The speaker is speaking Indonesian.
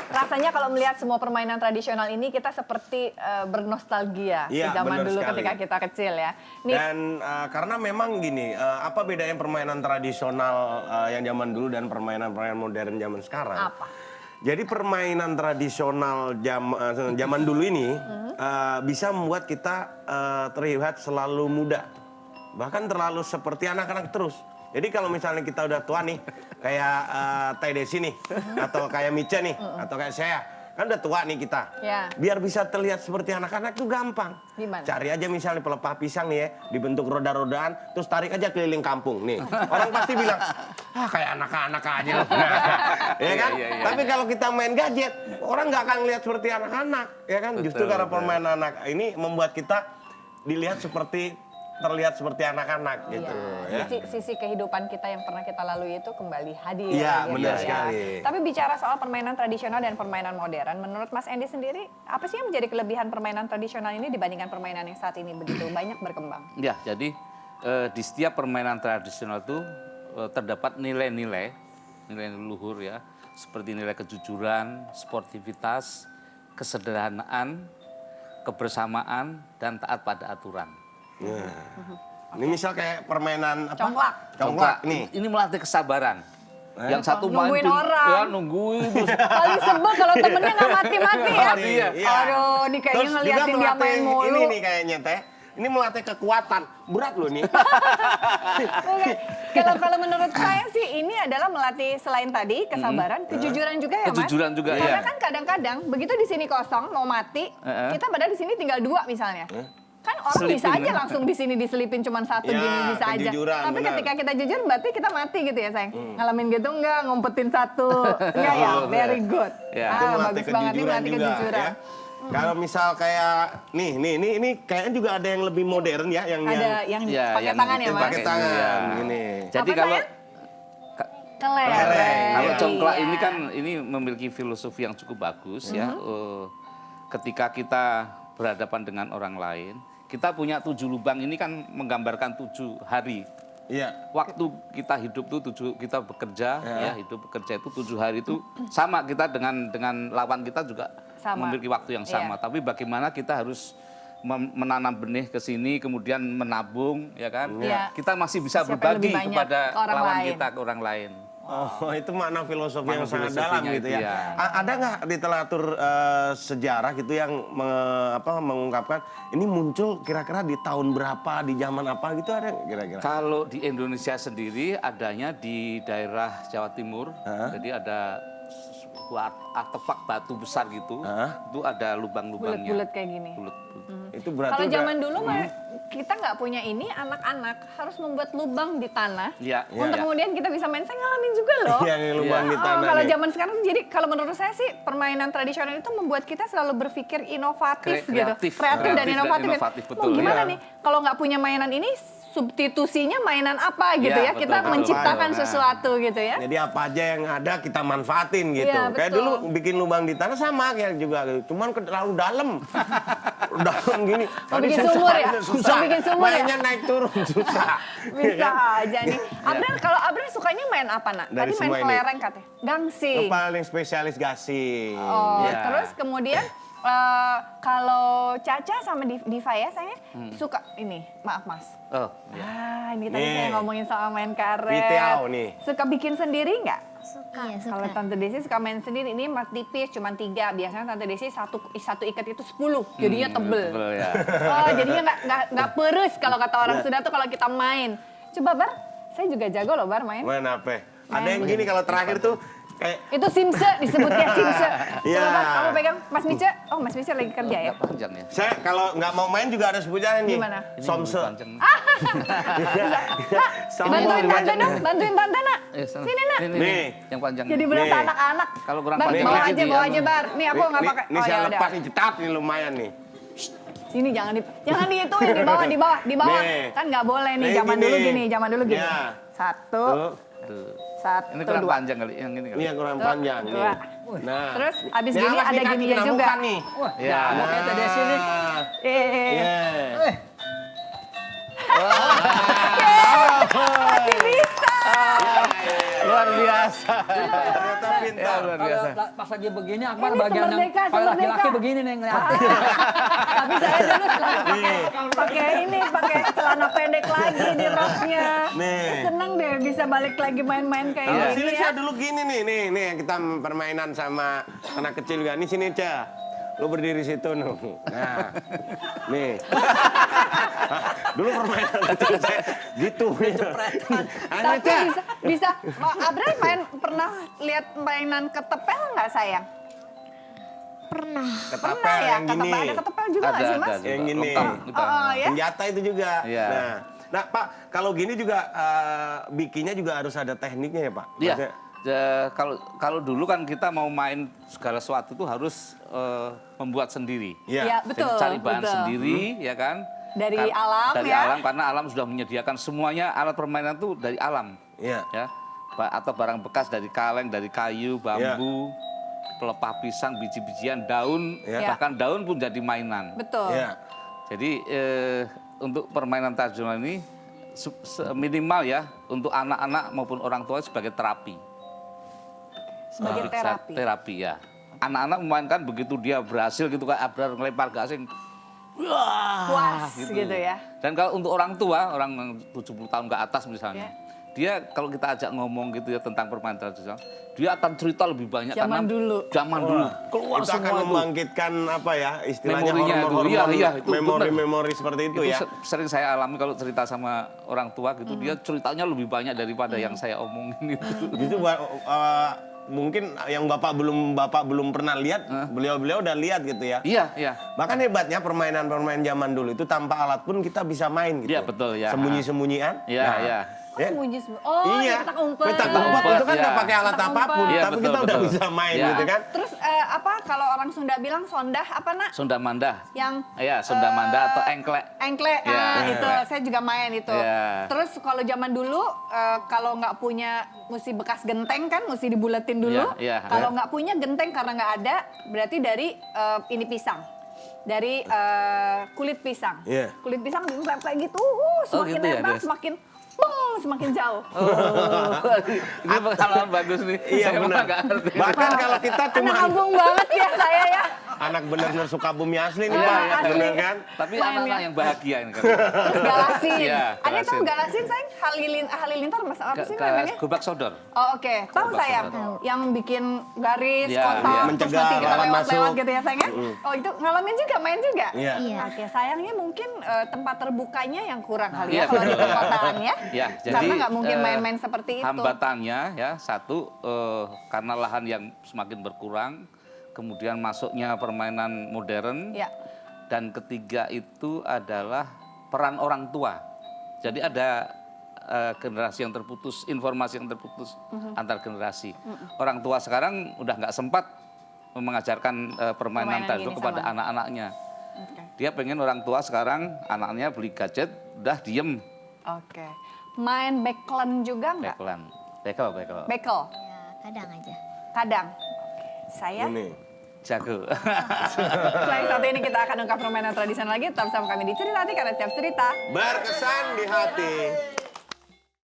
rasanya kalau melihat semua permainan tradisional ini kita seperti bernostalgia di zaman dulu ketika kita kecil ya. Dan karena memang gini, apa bedanya permainan tradisional yang zaman dulu dan permainan-permainan modern zaman sekarang? Apa? Jadi permainan tradisional zaman dulu ini bisa membuat kita terlihat selalu muda. Bahkan terlalu seperti anak-anak terus. Jadi kalau misalnya kita udah tua nih, kayak Teh Desi nih, atau kayak Mica nih, atau kayak saya, kan udah tua nih kita. Ya. Biar bisa terlihat seperti anak-anak tuh gampang. Gimana? Cari aja misalnya pelepah pisang nih ya, dibentuk roda-rodaan, terus tarik aja keliling kampung nih. Orang pasti bilang, kayak anak-anak aja. Ya kan? Tapi kalau kita main gadget, orang nggak akan lihat seperti anak-anak, ya kan? Justru karena permainan anak ini membuat kita dilihat terlihat seperti anak-anak gitu. Ya. Sisi kehidupan kita yang pernah kita lalui itu kembali hadir. Iya, gitu benar sekali. Tapi bicara soal permainan tradisional dan permainan modern, menurut Mas Endi sendiri, apa sih yang menjadi kelebihan permainan tradisional ini dibandingkan permainan yang saat ini begitu banyak berkembang? Ya, jadi di setiap permainan tradisional itu terdapat nilai-nilai luhur ya, seperti nilai kejujuran, sportivitas, kesederhanaan, kebersamaan, dan taat pada aturan. Ini misal kayak permainan apa? Congklak. Nih. Ini melatih kesabaran. Yang satu main Nungguin orang. ya nungguin terus. Paling sebel kalau temennya nggak mati-mati ya. Iya. Aduh, ini kayaknya Terus juga ngeliatin dia melatih main mulu. ini nih kayaknya Teh. Ini melatih kekuatan. Berat loh nih. Oke. Kalau menurut saya sih ini adalah melatih selain tadi kesabaran, kejujuran juga ya Mas. Kejujuran juga, Karena iya. kan kadang-kadang begitu di sini kosong mau mati, kita padahal di sini tinggal 2 misalnya. Kan orang bisa aja langsung di sini diselipin cuma 1 Ya, gini bisa aja. kejujuran, Tapi benar. ketika kita jujur berarti kita mati gitu ya sayang. Ngalamin gitu enggak, ngumpetin 1. Enggak ya, very good. Ya. Itu melatih Bagus banget nih melatih juga, kejujuran. ya. Kalau misal kayak ini kayaknya juga ada yang lebih modern ya, yang Ada yang Ya, pakai yang tangan ya Mas? pakai tangan Iya. ini. Jadi Apa, kalau sayang? Kelereng. Kalau Iya. congklak ini kan ini memiliki filosofi yang cukup bagus ya. Ketika kita berhadapan dengan orang lain, kita punya 7 lubang ini kan menggambarkan 7 hari. Iya. Waktu kita hidup tuh kita bekerja ya hidup bekerja itu 7 hari itu sama kita dengan lawan kita juga Sama. memiliki waktu yang sama. Tapi bagaimana kita harus menanam benih ke sini kemudian menabung ya kan? Iya. Kita masih bisa Siapa yang berbagi lebih banyak kepada ke orang lawan lain. kita ke orang lain. Oh, itu makna filosofi Makna yang sangat filosofinya dalam gitu itu, ya. ya. Ada nggak literatur sejarah gitu yang mengungkapkan ini muncul kira-kira di tahun berapa, di zaman apa gitu, ada nggak kira-kira? Kalau di Indonesia sendiri adanya di daerah Jawa Timur, jadi ada sebuah artefak batu besar gitu, itu ada lubang-lubangnya. Bulat-bulat kayak gini. Bulat. Itu berarti Kalau udah- zaman dulu mah kita nggak punya ini, anak-anak harus membuat lubang di tanah Iya, untuk iya. kemudian kita bisa main. Saya ngalamin juga loh. Iya, yang lubang di Oh, tanah kalau nih. zaman sekarang jadi kalau menurut saya sih permainan tradisional itu membuat kita selalu berpikir inovatif gitu, Kreatif kreatif dan inovatif. betul, Mau gimana iya. nih kalau nggak punya mainan ini substitusinya mainan apa gitu Iya, ya? Kita betul, menciptakan betul. sesuatu gitu ya. Jadi apa aja yang ada kita manfaatin gitu. Iya, Kayak betul. dulu bikin lubang di tanah sama kayak juga gitu. Cuman terlalu dalam. Dalam gini. Mau bikin sumur ya? Susah. Mau bikin sumur ya? Mainnya naik turun susah. Bisa aja nih. Abrar, kalau Abrar sukanya main apa nak? Dari Tadi main semua ini. kelereng katanya. Gangsing. Yang paling spesialis gasing. Oh, Ya. terus kemudian kalau Caca sama Diva ya saya suka ini, maaf Mas. Oh, Ini tadi Nih. saya ngomongin soal main karet. Vitiau nih. Suka bikin sendiri nggak? Iya, Kalau Tante Desi suka main sendiri, ini mas tipis cuma 3. Biasanya Tante Desi satu ikat itu 10, jadinya tebel. tebel ya. Oh, jadinya nggak peres kalau kata orang Sunda tuh kalau kita main. Coba Bar, saya juga jago loh Bar main. Main apa? Ada yang gini kalau terakhir tuh kayak Itu simse disebutnya simse. Iya. Coba Bar, kamu pegang Mas Mice. Oh Mas Mice lagi kerja ya. Agak panjang ya. saya kalau nggak mau main juga ada sebutannya nih. Gimana? Ini Somse. lebih panjang. Bantuin tante dong, bantuin tante nak. Sana. Sini nak. Nih. Yang panjang. Jadi nih. berasa Nih. anak-anak. Kalau kurang Bar, panjang bawa lagi aja, di bawa anu. aja Bar. Nih aku nggak pakai. Ini saya ya lepas udah. nih cetat nih lumayan nih. Sini jangan diituin di bawah. Nih. Kan nggak boleh nih, Nih, zaman gini. dulu gini, zaman dulu gini. Ya. Satu, Tuh. satu, Ini kurang dua. panjang kali, yang ini kali. Ini yang kurang Tuh, panjang nih. dua. Nah. Terus abis Ini gini awas ada nih, kaki gininya kena juga. muka nih. Ya. Nah, kayak tadi sini. Eh, Yeah. masih bisa. Luar biasa. Ternyata pintar. luar Kalau biasa. pas lagi begini, Akbar Ini bagian yang semerdeka, paling laki-laki semerdeka. begini nih ngeliatin. Tapi saya dulu selalu pakai celana pendek lagi di roknya. Nih. Seneng deh bisa balik lagi main-main kayak Kalau gini sini ya. Ca dulu gini nih kita permainan sama anak kecil juga. Nih sini Ca, lu berdiri situ nuh. Nah, nih. Dulu permainan kecil saya gitu. Ayo Tapi Ca. bisa Abra pernah lihat mainan ketepel nggak sayang? Pernah. Pernah ya, yang gini. ada ketepel juga nggak sih Mas? juga. Yang gini. Lengkap kita. Oh, ya? Senjata itu juga. Iya. Nah Pak, kalau gini juga bikinnya juga harus ada tekniknya ya Pak? Iya. Maksudnya- Kalau dulu kan kita mau main segala sesuatu itu harus membuat sendiri. Iya. Iya, betul. Jadi cari bahan betul. sendiri, ya kan? Dari alam, dari ya? alam, karena alam sudah menyediakan semuanya alat permainan itu dari alam. Iya. Ya, atau barang bekas dari kaleng, dari kayu, bambu, pelepah pisang, biji-bijian, daun, Iya. bahkan daun pun jadi mainan. Betul. Iya. Jadi untuk permainan tradisional ini minimal ya untuk anak-anak maupun orang tua sebagai terapi. Sebagai Bisa terapi. Terapi ya. Anak-anak memainkan begitu dia berhasil gitu kayak Abrar ngelempar gasing. Wah, Puas gitu ya. Dan kalau untuk orang tua, orang yang 70 tahun ke atas misalnya, dia kalau kita ajak ngomong gitu ya tentang permainan tradisional, dia akan cerita lebih banyak Zaman dulu. Zaman dulu. Keluar Itu akan semua itu. membangkitkan apa ya istilahnya Memorinya itu. hormon-hormon, Iya, itu memori-memori seperti itu ya. Sering saya alami kalau cerita sama orang tua gitu, dia ceritanya lebih banyak daripada yang saya omongin itu. Gitu mungkin yang bapak belum pernah lihat, beliau udah lihat gitu ya. Iya, iya. Bahkan hebatnya permainan zaman dulu itu tanpa alat pun kita bisa main gitu. Iya, betul, ya. Sembunyi-sembunyian. Iya, Nah, iya. ya. Oh, Iya, petak umpet. petak umpet itu kan Iya. nggak pakai alat Petak apapun, umpet. Iya, tapi betul, kita udah betul. bisa main Iya. gitu kan. Terus kalau orang Sunda bilang sondah apa nak? Sunda Manda. Yang Iya, Sunda Manda atau engklek. engklek, Iya. itu saya juga main itu. Iya. Terus kalau zaman dulu kalau nggak punya mesti bekas genteng kan, mesti dibuletin dulu. Iya, iya. Kalau nggak punya genteng karena nggak ada, berarti dari ini pisang, dari kulit pisang. Iya. Kulit pisang dilempar kayak gitu, semakin gitu ya, lebar, Des? semakin jauh. Ini pengalaman bagus nih. Iya Saya benar. malah nggak ngerti. Bahkan kalau kita Anak cuma kampung banget ya saya ya. anak bener-bener suka bumi asli nih Iya, Pak, asli. bener kan? Tapi Mainnya. anak-anak yang bahagia ini kan. Terus galasin. Iya, Ada tahu galasin. galasin sayang? Halilintar mas apa sih Ke namanya? Gobak Sodor. Oh, oke, tahu Gobak sayang Sodor. yang bikin garis Iya, kotak iya. terus Mencegah nanti kita lawan lewat-lewat masuk. gitu ya sayang ya? Oh itu ngalamin juga main juga? Iya. Iya. Oke, sayangnya mungkin tempat terbukanya yang kurang kali Iya, ya kalau di betul. perkotaan ya. Ya, jadi Karena nggak mungkin main-main seperti itu. hambatannya ya satu karena lahan yang semakin berkurang, kemudian masuknya permainan modern, Ya. dan ketiga itu adalah peran orang tua. Jadi ada generasi yang terputus, informasi yang terputus antar generasi. Orang tua sekarang udah nggak sempat mengajarkan permainan Permainan tradisional gini kepada sama. anak-anaknya. Oke. Dia pengen orang tua sekarang anaknya beli gadget, udah diem. Oke. Main backland juga nggak? Bekel. Bekel. Ya, kadang aja. Kadang. Oke. Saya Ini. Jago. selain satu ini kita akan ungkap permainan tradisional lagi. Tetap bersama kami di Cerita Hati karena setiap cerita Berkesan di hati.